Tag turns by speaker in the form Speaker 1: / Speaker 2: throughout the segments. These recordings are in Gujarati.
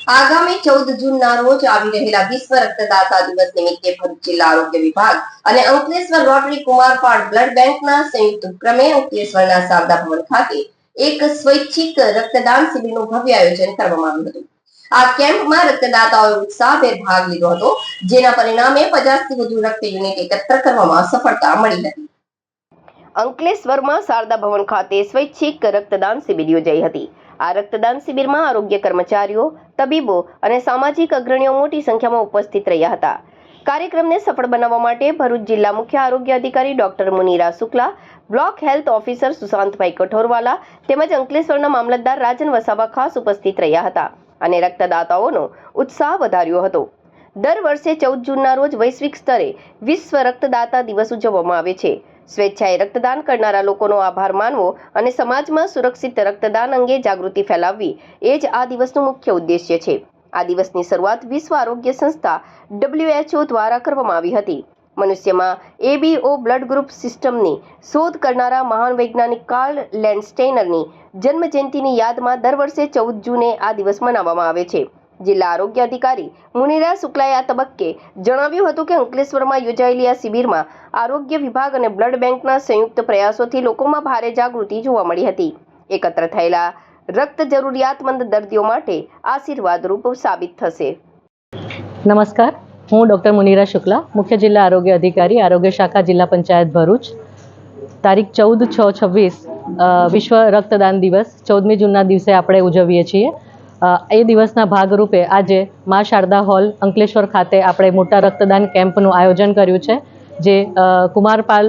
Speaker 1: આગામી 14 જૂનના રોજ આવી રહેલા વિશ્વ રક્તદાતા દિવસ નિમિત્તે ભરૂચ જિલ્લા આરોગ્ય વિભાગ અને અંકલેશ્વર રોટરી કુમારપાળ બ્લડ બેંકના સંયુક્ત ઉપક્રમે અંકલેશ્વરના શારદા ભવન ખાતે એક સ્વૈચ્છિક રક્તદાન શિબિરનું ભવ્ય આયોજન કરવામાં આવ્યું હતું। આ કેમ્પમાં રક્તદાતાઓએ ઉત્સાહભેર ભાગ લીધો હતો, જેના પરિણામે 50 થી વધુ રક્ત યુનિટ એકત્ર કરવામાં સફળતા મળી હતી। અંકલેશ્વરમાં શારદા ભવન ખાતે સ્વૈચ્છિક રક્તદાન શિબિર યોજાઈ હતી। આ રક્તદાન શિબિરમાં આરોગ્ય કર્મચારીઓ, તબીબો અને સામાજિક અગ્રણીઓ મોટી સંખ્યામાં ઉપસ્થિત રહ્યા હતા। કાર્યક્રમને સફળ બનાવવા માટે ભરૂચ જિલ્લા મુખ્ય આરોગ્ય અધિકારી doctor Munira Shukla, block health officer સુશાંતભાઈ કઠોરવાલા તેમજ અંકલેશ્વરના મામલતદાર રાજન વસાવા ખાસ ઉપસ્થિત રહ્યા હતા અને રક્તદાતાઓનો ઉત્સાહ વધાર્યો હતો। દર વર્ષે 14 જૂનના રોજ વૈશ્વિક સ્તરે વિશ્વ રક્તદાતા દિવસ ઉજવવામાં આવે છે। સ્વેચ્છાએ રક્તદાન કરનારા લોકોનો આભાર માનવો અને સમાજમાં સુરક્ષિત રક્તદાન અંગે જાગૃતિ ફેલાવવી એ જ આ દિવસનું મુખ્ય ઉદ્દેશ્ય છે। આ દિવસની શરૂઆત વિશ્વ આરોગ્ય સંસ્થા WHO દ્વારા કરવામાં આવી હતી। મનુષ્યમાં ABO બ્લડ ગ્રુપ સિસ્ટમની શોધ કરનારા મહાન વૈજ્ઞાનિક કાર્લ લેન્ડસ્ટેઇનરની જન્મજયંતિની યાદમાં દર વર્ષે 14 જૂને આ દિવસ મનાવવામાં આવે છે। જિલ્લા આરોગ્ય અધિકારી મુનીરા શુક્લાએ આ તબક્કે જણાવ્યું હતું કે અંકલેશ્વરમાં યોજાયેલી આ શિબિરમાં આરોગ્ય વિભાગ અને બ્લડ બેંકના સંયુક્ત પ્રયાસોથી લોકોમાં ભારે જાગૃતિ જોવા મળી હતી। એકત્ર થયેલા રક્ત જરૂરિયાતમંદ દર્દીઓ માટે આશીર્વાદરૂપ સાબિત થશે।
Speaker 2: નમસ્કાર, હું ડૉક્ટર મુનીરા શુક્લા, મુખ્ય જિલ્લા આરોગ્ય અધિકારી, આરોગ્ય શાખા, જિલ્લા પંચાયત ભરૂચ। તારીખ 14/6/26 વિશ્વ રક્તદાન દિવસ 14મી જૂનના દિવસે આપણે ઉજવીએ છીએ। એ દિવસના ભાગરૂપે આજે મા શારદા હોલ અંકલેશ્વર ખાતે આપણે મોટા રક્તદાન કેમ્પનું આયોજન કર્યું છે, જે કુમારપાલ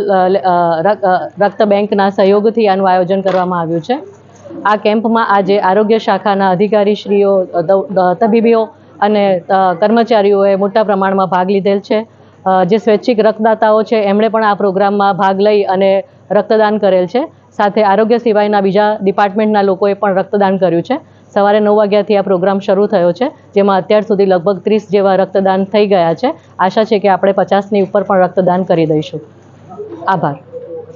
Speaker 2: રક્ત બેંકના સહયોગથી આનું આયોજન કરવામાં આવ્યું છે। આ કેમ્પમાં આજે આરોગ્ય શાખાના અધિકારીશ્રીઓ, તબીબીઓ અને કર્મચારીઓએ મોટા પ્રમાણમાં ભાગ લીધેલ છે। જે સ્વૈચ્છિક રક્તદાતાઓ છે એમણે પણ આ પ્રોગ્રામમાં ભાગ લઈ અને રક્તદાન કરેલ છે। સાથે આરોગ્ય સિવાયના બીજા ડિપાર્ટમેન્ટના લોકોએ પણ રક્તદાન કર્યું છે। સવારે 9 વાગ્યાથી આ પ્રોગ્રામ શરૂ થયો છે, જેમાં અત્યાર સુધી લગભગ 30 જેવા રક્તદાન થઈ ગયા છે। આશા છે કે આપણે 50ની ઉપર પણ રક્તદાન કરી દઈશું। આભાર।